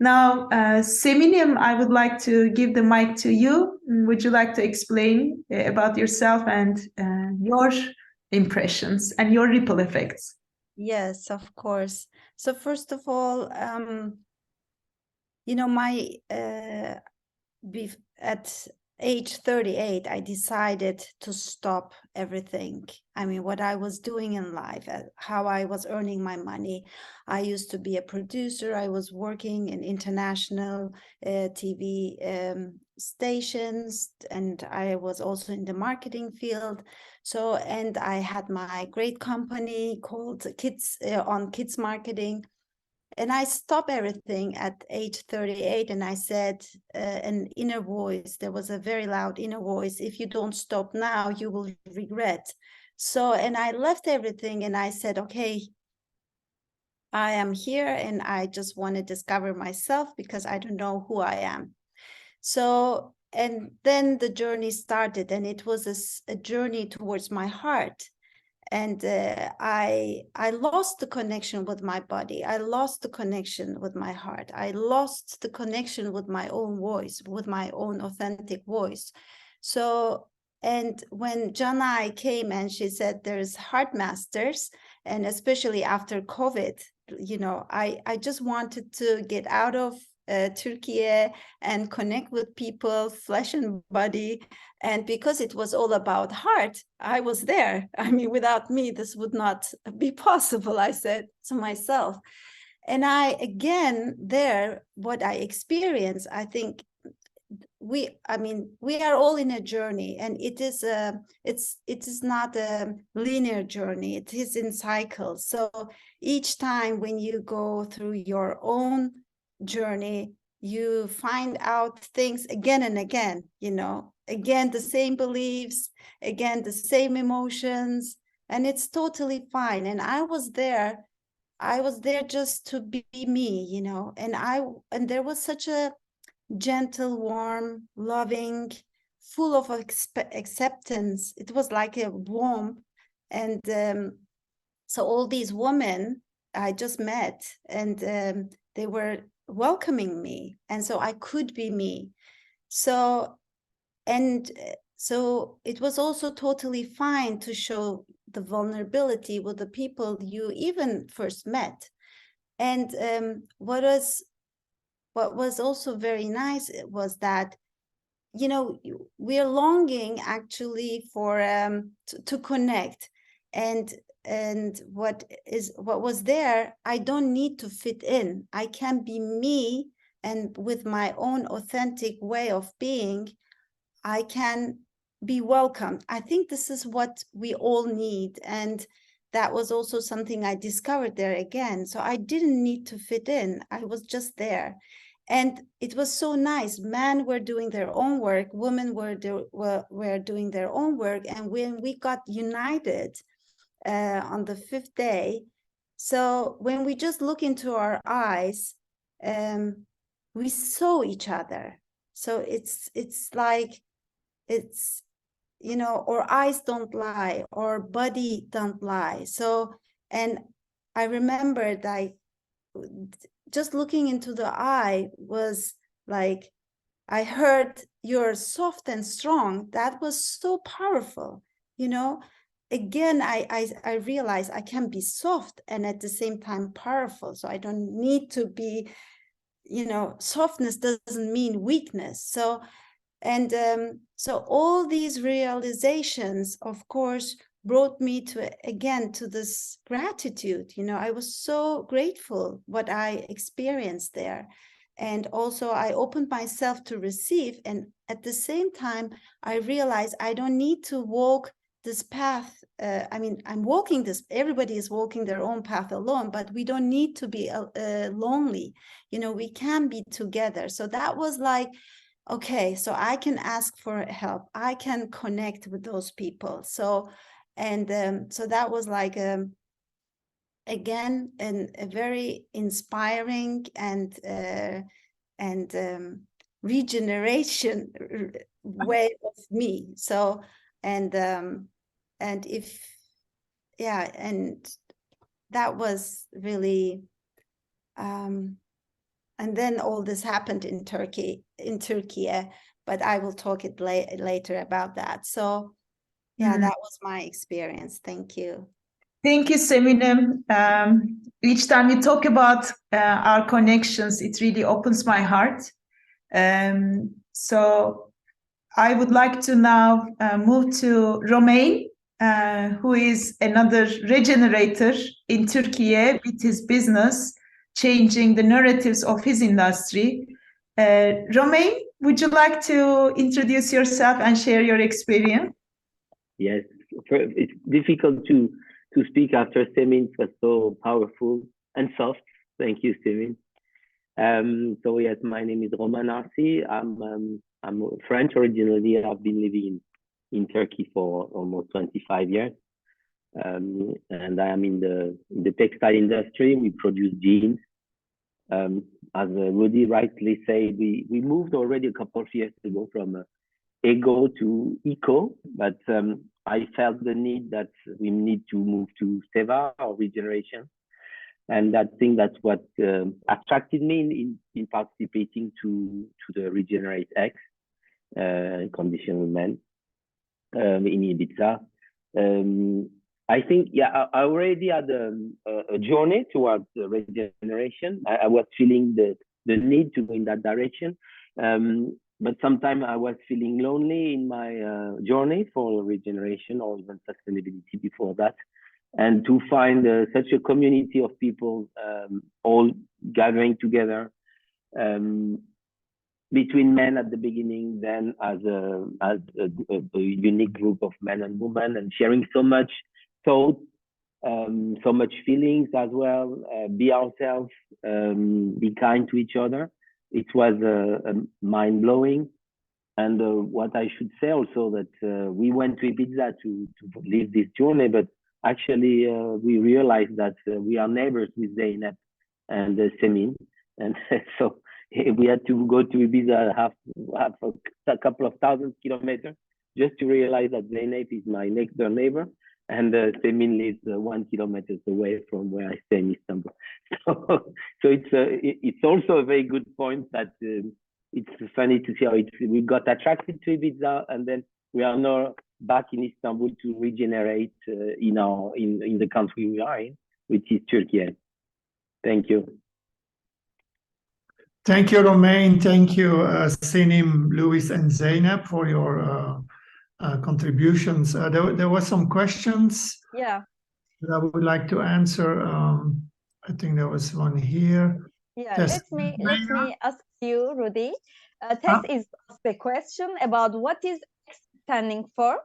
Now, Seminim, I would like to give the mic to you. Would you like to explain about yourself and your impressions and your ripple effects? Yes, of course. So first of all, at age 38, I decided to stop everything. I mean, what I was doing in life, how I was earning my money. I used to be a producer. I was working in international TV stations, and I was also in the marketing field. So, and I had my great company called Kids Marketing. And I stopped everything at age 38, and I said, an inner voice, there was a very loud inner voice, if you don't stop now, you will regret. So, and I left everything and I said, okay, I am here and I just want to discover myself because I don't know who I am. So, and then the journey started, and it was a journey towards my heart. And I lost the connection with my body. I lost the connection with my heart. I lost the connection with my own voice, with my own authentic voice. So, and when Janai came and she said there's Heart Masters, and especially after COVID, I just wanted to get out of Turkey and connect with people, flesh and body. And because it was all about heart, I was there. I mean, without me, this would not be possible, I said to myself. And what I experienced, I think we are all in a journey, and it is not a linear journey. It is in cycles. So each time when you go through your own journey, you find out things again and again, again the same beliefs, again the same emotions, and it's totally fine. And I was there just to be me, and there was such a gentle, warm, loving, full of acceptance. It was like a womb. And so all these women I just met, and they were welcoming me, and so I could be me. So it was also totally fine to show the vulnerability with the people you even first met. And what was also very nice was that we are longing actually for to connect. and what was there, I don't need to fit in. I can be me, and with my own authentic way of being, I can be welcomed. I think this is what we all need, and that was also something I discovered there again. So I didn't need to fit in. I was just there. And it was so nice. Men were doing their own work, women were doing their own work. And when we got united on the 5th day, so when we just look into our eyes, we saw each other. So it's like, it's, you know, our eyes don't lie, our body don't lie. So, and I remembered, like, just looking into the eye was like, I heard you're soft and strong. That was so powerful, you know. Again, I realized I can be soft and at the same time powerful. So I don't need to be, you know, softness doesn't mean weakness. So, and so all these realizations, of course, brought me to, again, to this gratitude. You know, I was so grateful what I experienced there. And also I opened myself to receive. And at the same time, I realized I don't need to walk this path. I mean, I'm walking this, everybody is walking their own path alone, but we don't need to be lonely. You know, we can be together. So that was like, okay, so I can ask for help. I can connect with those people. So, and so that was like, again, a very inspiring and regeneration way of me. So, and if, yeah, and that was really, and then all this happened in Turkey, but I will talk it later about that. So, yeah, that was my experience. Thank you. Thank you, Seminem. Each time you talk about our connections, it really opens my heart. So I would like to now move to Romain, who is another regenerator in Turkey with his business, changing the narratives of his industry. Romain, would you like to introduce yourself and share your experience? Yes, it's difficult to speak after Semin. Was so powerful and soft. Thank you, Semin. So yes, my name is Romain Arsi. I'm French originally. I've been living in Turkey for almost 25 years. And I am in the textile industry. We produce jeans. As Rudy rightly said, we moved already a couple of years ago from ego to eco, but I felt the need that we need to move to Seva or regeneration. And I think that's what attracted me in participating to the Regenerate X Conditional Men in Ibiza. I think, yeah, I already had a journey towards regeneration. I was feeling the need to go in that direction. But sometimes I was feeling lonely in my journey for regeneration or even sustainability before that. And to find such a community of people all gathering together between men at the beginning, then as a unique group of men and women, and sharing so much thought, so much feelings as well, be ourselves, be kind to each other. It was mind-blowing. And what I should say also that we went to Ibiza to live this journey, but actually we realized that we are neighbors with Zeynep and Semin. And so we had to go to Ibiza half a couple of thousand kilometers just to realize that Zeynep is my next door neighbor. And Semin lives 1 kilometer away from where I stay in Istanbul. So it's also a very good point that it's funny to see how we got attracted to Ibiza, and then we are now back in Istanbul to regenerate in the country we are in, which is Turkey. Thank you. Thank you, Romain. Thank you, Selim, Louis, and Zeynep for your contributions. There were some questions Yeah. that I would like to answer. I think there was one here. Yeah, Yes. let me ask you, Rudy. Tess is asked a question about what is X standing for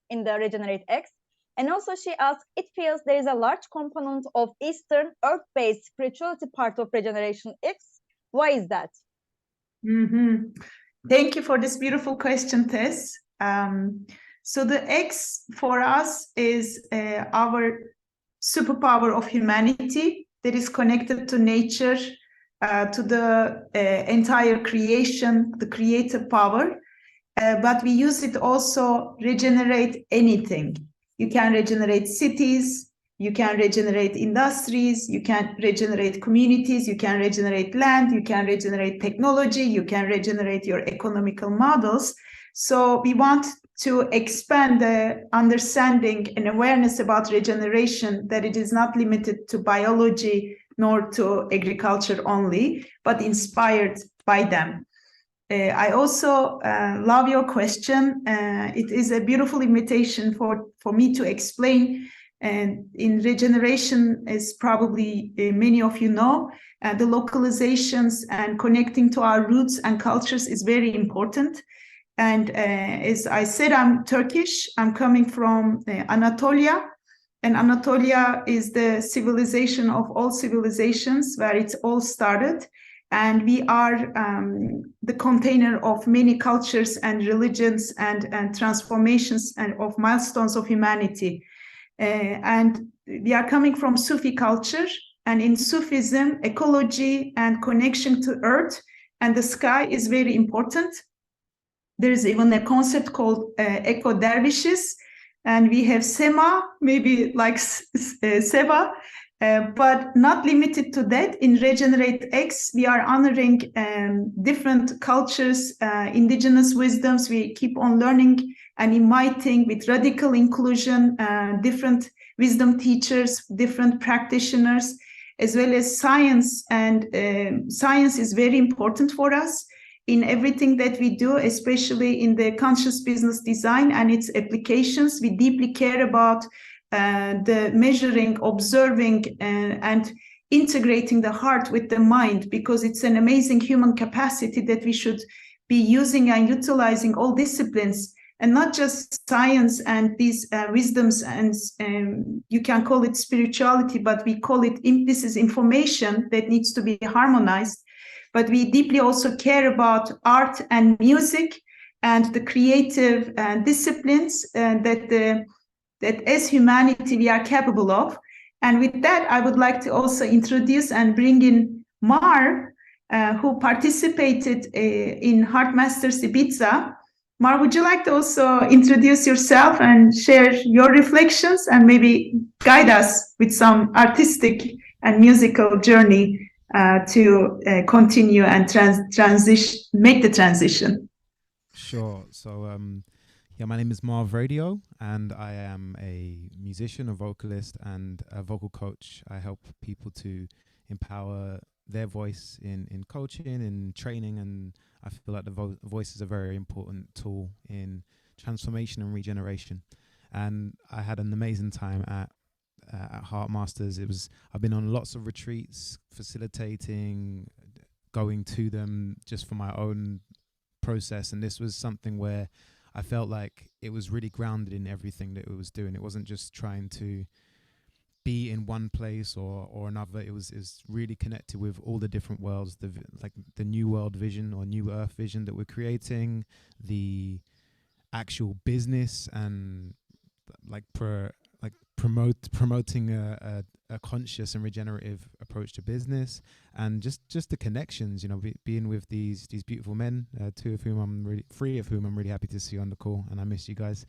in the Regenerate X. And also she asked, it feels there is a large component of Eastern earth-based spirituality part of Regeneration X. Why is that? Thank you for this beautiful question, Tess. So the X for us is our superpower of humanity that is connected to nature, to the entire creation, the creative power. But we use it also regenerate anything. You can regenerate cities, you can regenerate industries, you can regenerate communities, you can regenerate land, you can regenerate technology, you can regenerate your economical models. So we want to expand the understanding and awareness about regeneration, that it is not limited to biology nor to agriculture only, but inspired by them. I also love your question. It is a beautiful invitation for me to explain. And in regeneration, as probably many of you know, the localizations and connecting to our roots and cultures is very important. And as I said, I'm Turkish. I'm coming from Anatolia. And Anatolia is the civilization of all civilizations, where it's all started. And we are the container of many cultures and religions and transformations and of milestones of humanity. And we are coming from Sufi culture. And in Sufism, ecology and connection to earth and the sky is very important. There is even a concept called eco dervishes. And we have Sema, maybe like Seva. But not limited to that. In Regenerate X, we are honoring different cultures, indigenous wisdoms. We keep on learning and inviting with radical inclusion, different wisdom teachers, different practitioners, as well as science. And science is very important for us in everything that we do, especially in the conscious business design and its applications. We deeply care about the measuring, observing, and integrating the heart with the mind, because it's an amazing human capacity that we should be using and utilizing all disciplines, and not just science and these wisdoms, and you can call it spirituality, but we call it, this is information that needs to be harmonized. But we deeply also care about art and music and the creative disciplines that as humanity we are capable of. And with that, I would like to also introduce and bring in Mar, who participated in Heart Masters Ibiza. Mar, would you like to also introduce yourself and share your reflections and maybe guide us with some artistic and musical journey to continue and make the transition? Sure. So, yeah, my name is Marv Radio, and I am a musician, a vocalist, and a vocal coach. I help people to empower their voice in coaching, in training, and I feel like the voice is a very important tool in transformation and regeneration. And I had an amazing time at Heart Masters. I've been on lots of retreats, facilitating, going to them just for my own process, and this was something where I felt like it was really grounded in everything that it was doing. It wasn't just trying to be in one place or another. It was really connected with all the different worlds, like the new world vision or new earth vision that we're creating, the actual business, and like promoting a conscious and regenerative approach to business, and just the connections, being with these beautiful men, three of whom I'm really happy to see on the call, and I miss you guys.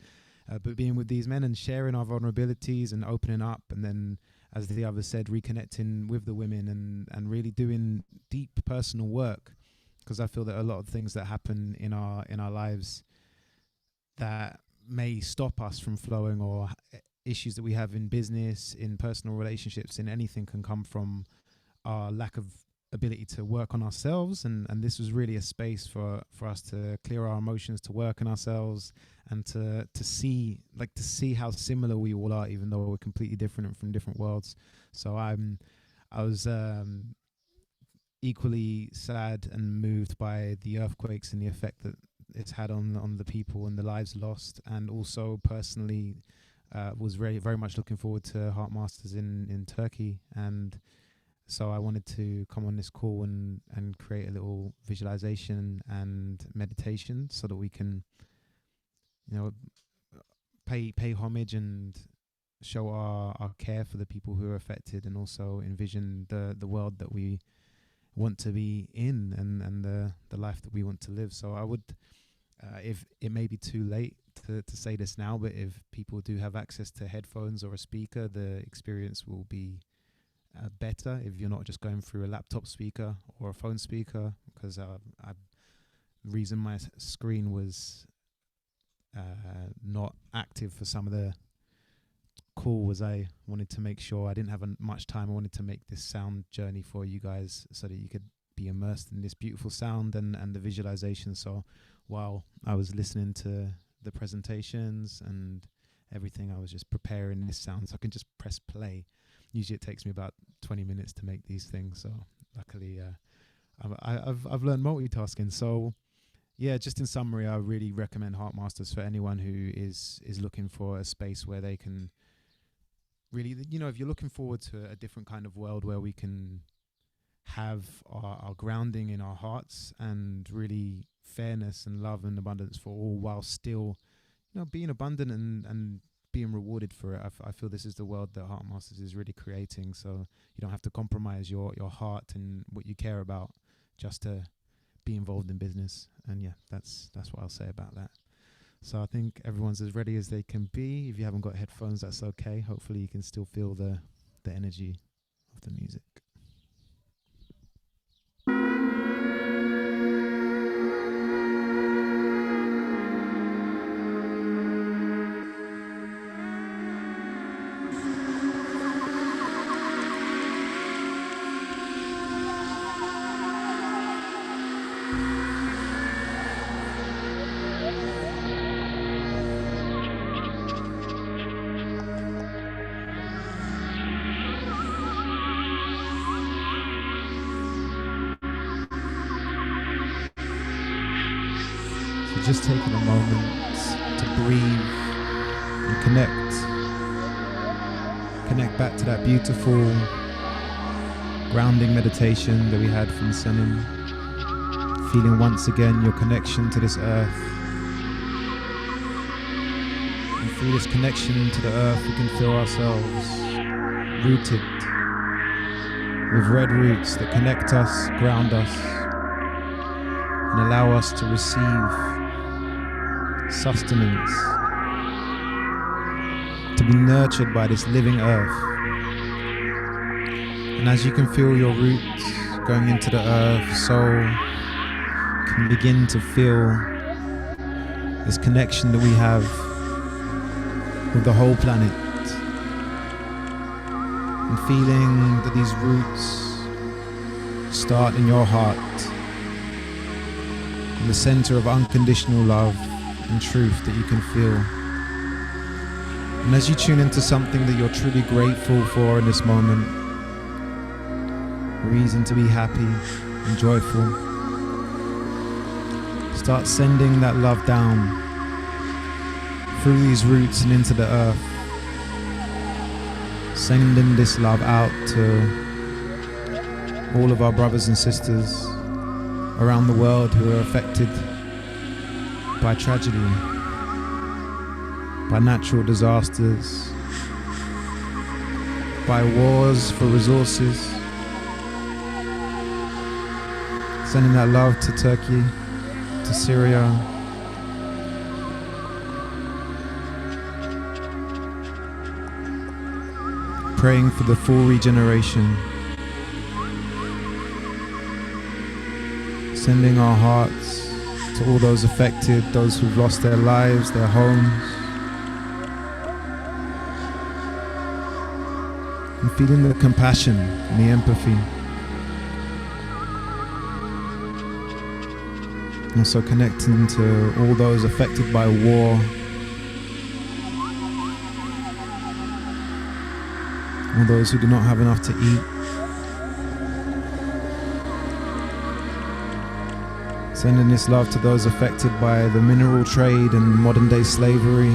But being with these men and sharing our vulnerabilities and opening up, and then, as the other said, reconnecting with the women and really doing deep personal work, because I feel that a lot of things that happen in our lives that may stop us from flowing, or issues that we have in business, in personal relationships, in anything, can come from our lack of ability to work on ourselves, and this was really a space for us to clear our emotions, to work on ourselves, and to see how similar we all are, even though we're completely different and from different worlds. So I was equally sad and moved by the earthquakes and the effect that it's had on the people and the lives lost, and also personally was very much looking forward to Heart Masters in Turkey. And so I wanted to come on this call and create a little visualization and meditation so that we can, pay homage and show our care for the people who are affected, and also envision the world that we want to be in, and the life that we want to live. So I would, if it may be too late to say this now, but if people do have access to headphones or a speaker, the experience will be better if you're not just going through a laptop speaker or a phone speaker, because the reason my screen was not active for some of the call was I wanted to make sure I didn't have much time. I wanted to make this sound journey for you guys so that you could be immersed in this beautiful sound and the visualization. So while I was listening to the presentations and everything, I was just preparing this sound so I can just press play. Usually it takes me about 20 minutes to make these things, so luckily I've learned multitasking. So yeah, just in summary, I really recommend Heart Masters for anyone who is looking for a space where they can really, if you're looking forward to a different kind of world where we can have our grounding in our hearts and really fairness and love and abundance for all, while still being abundant and being rewarded for it. I feel this is the world that Heart Masters is really creating. So you don't have to compromise your heart and what you care about just to be involved in business. And yeah, that's what I'll say about that. So I think everyone's as ready as they can be. If you haven't got headphones, that's okay. Hopefully you can still feel the energy of the music. Just taking a moment to breathe and connect back to that beautiful grounding meditation that we had from Senin. Feeling once again your connection to this earth. And through this connection to the earth, we can feel ourselves rooted with red roots that connect us, ground us, and allow us to receive sustenance, to be nurtured by this living earth. And as you can feel your roots going into the earth, so you can begin to feel this connection that we have with the whole planet, and feeling that these roots start in your heart, in the center of unconditional love and truth that you can feel. And as you tune into something that you're truly grateful for in this moment, reason to be happy and joyful, start sending that love down through these roots and into the earth, sending this love out to all of our brothers and sisters around the world who are affected by tragedy, by natural disasters, by wars for resources. Sending that love to Turkey, to Syria, praying for the full regeneration, sending our hearts to all those affected, those who've lost their lives, their homes, and feeling the compassion and the empathy Also connecting to all those affected by war, all those who do not have enough to eat. Sending this love to those affected by the mineral trade and modern day slavery.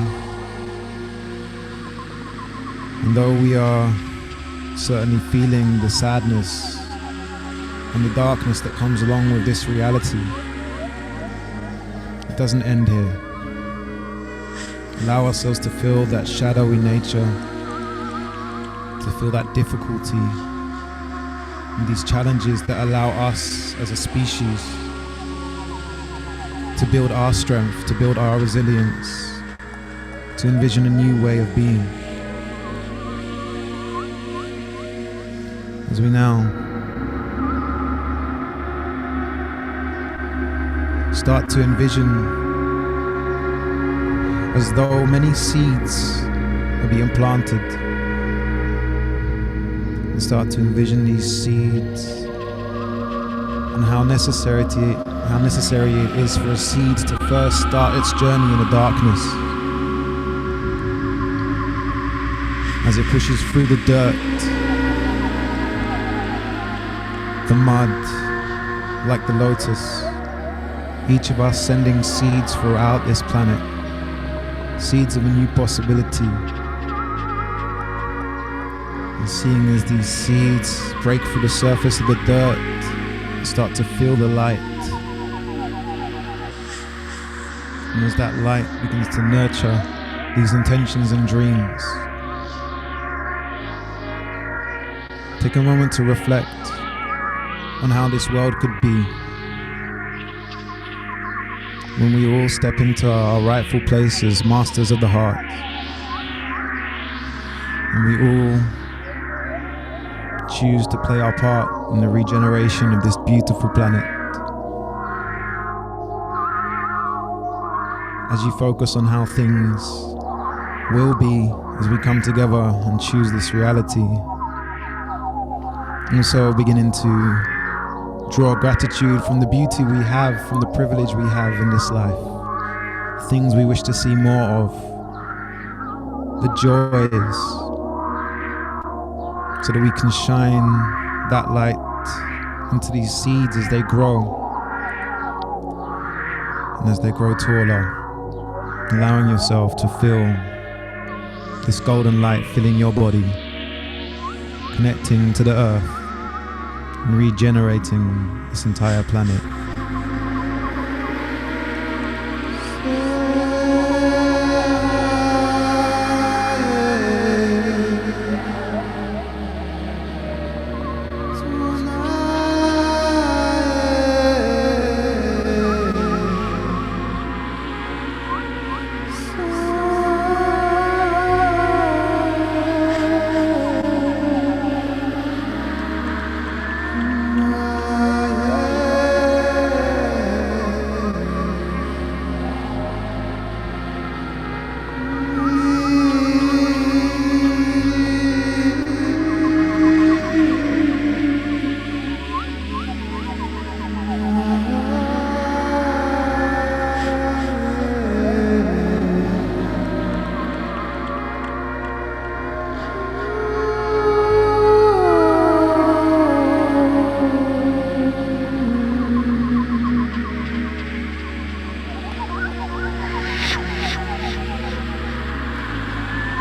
And though we are certainly feeling the sadness and the darkness that comes along with this reality, it doesn't end here. Allow ourselves to feel that shadowy nature, to feel that difficulty, and these challenges that allow us as a species to build our strength, to build our resilience, to envision a new way of being. As we now start to envision as though many seeds are being planted, and start to envision these seeds and how necessary it is for a seed to first start its journey in the darkness, as it pushes through the dirt, the mud, like the lotus. Each of us sending seeds throughout this planet, seeds of a new possibility. And seeing as these seeds break through the surface of the dirt, start to feel the light. And as that light begins to nurture these intentions and dreams, take a moment to reflect on how this world could be when we all step into our rightful place as masters of the heart, and we all choose to play our part in the regeneration of this beautiful planet. As you focus on how things will be as we come together and choose this reality, also beginning to draw gratitude from the beauty we have, from the privilege we have in this life, things we wish to see more of, the joys, so that we can shine that light into these seeds as they grow, and as they grow taller, allowing yourself to feel this golden light filling your body, connecting to the earth, and regenerating this entire planet.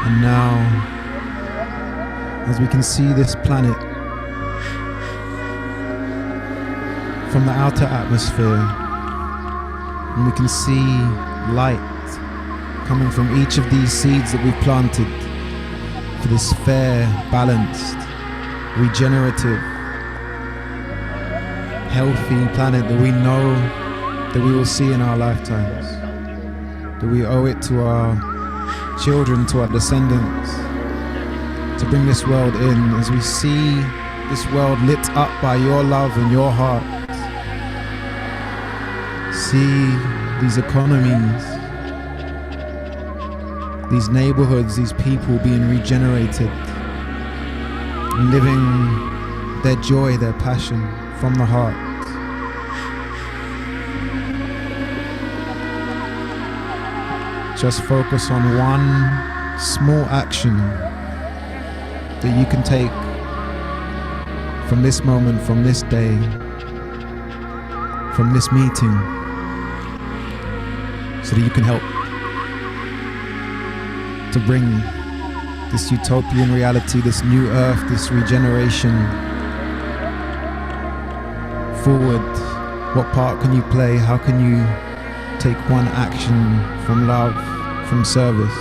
And now, as we can see this planet from the outer atmosphere, and we can see light coming from each of these seeds that we've planted for this fair, balanced, regenerative, healthy planet that we know that we will see in our lifetimes, that we owe it to our children, to our descendants, to bring this world in, as we see this world lit up by your love and your heart. See these economies, these neighborhoods, these people being regenerated and living their joy, their passion from the heart. just focus on one small action that you can take from this moment, from this day, from this meeting, so that you can help to bring this utopian reality, this new earth, this regeneration forward. What part can you play? How can you take one action from love, from service,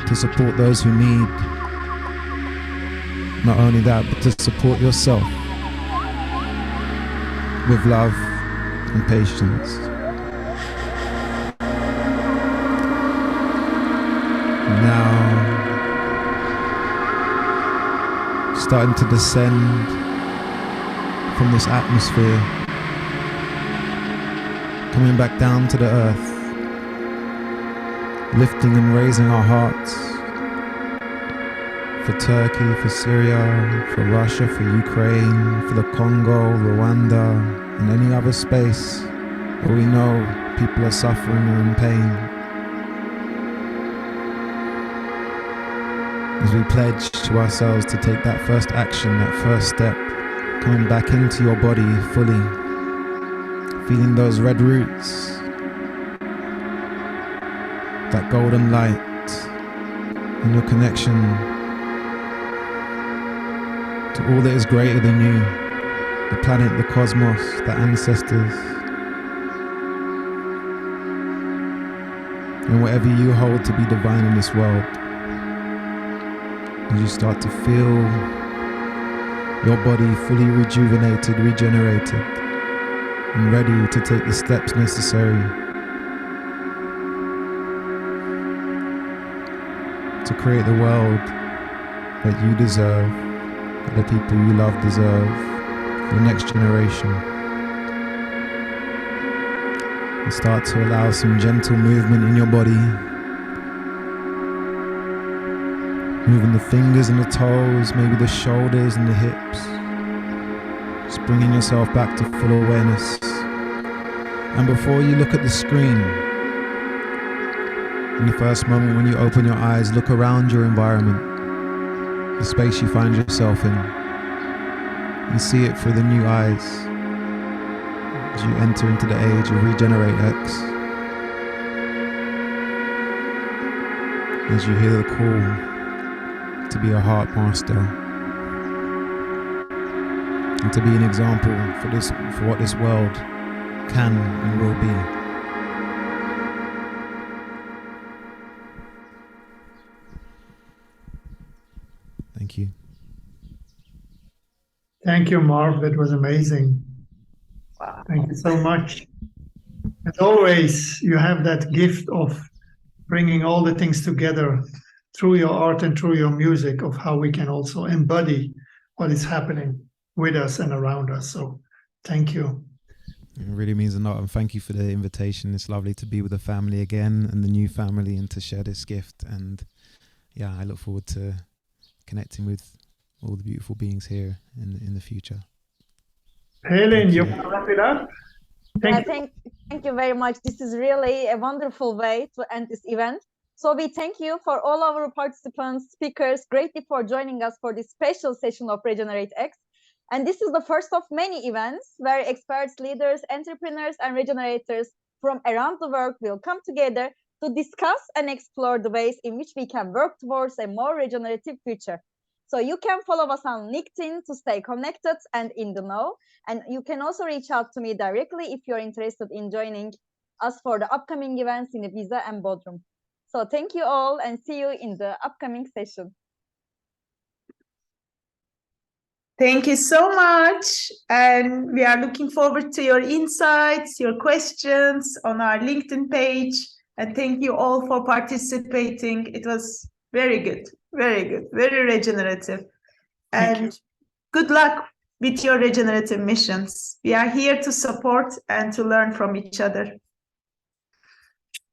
to support those who need? Not only that, but to support yourself with love and patience. Now, starting to descend from this atmosphere, coming back down to the earth, lifting and raising our hearts for Turkey, for Syria, for Russia, for Ukraine, for the Congo, Rwanda, and any other space where we know people are suffering or in pain. As we pledge to ourselves to take that first action, that first step, coming back into your body fully, feeling those red roots, that golden light, and your connection to all that is greater than you, the planet, the cosmos, the ancestors, and whatever you hold to be divine in this world. As you start to feel your body fully rejuvenated, regenerated, and ready to take the steps necessary to create the world that you deserve, that the people you love deserve, for the next generation. And start to allow some gentle movement in your body, moving the fingers and the toes, maybe the shoulders and the hips. Just bringing yourself back to full awareness. And before you look at the screen, in the first moment when you open your eyes, look around your environment, the space you find yourself in, and see it through the new eyes as you enter into the age of Regenerate X. As you hear the call to be a heart master and to be an example for what this world can and will be. Thank you. Thank you, Marv. That was amazing. Wow. Thank you so much. As always, you have that gift of bringing all the things together through your art and through your music, of how we can also embody what is happening with us and around us. So thank you. It really means a lot, and thank you for the invitation. It's lovely to be with the family again and the new family, and to share this gift. And yeah, I look forward to connecting with all the beautiful beings here in the future. Helen, you want to wrap it up? Thank you very much. This is really a wonderful way to end this event. So we thank you for all our participants, speakers, greatly for joining us for this special session of Regenerate X. And this is the first of many events where experts, leaders, entrepreneurs, and regenerators from around the world will come together to discuss and explore the ways in which we can work towards a more regenerative future. So you can follow us on LinkedIn to stay connected and in the know. And you can also reach out to me directly if you're interested in joining us for the upcoming events in Ibiza and Bodrum. So thank you all, and see you in the upcoming session. Thank you so much. And we are looking forward to your insights, your questions on our LinkedIn page. And thank you all for participating. It was very good, very regenerative. And good luck with your regenerative missions. We are here to support and to learn from each other.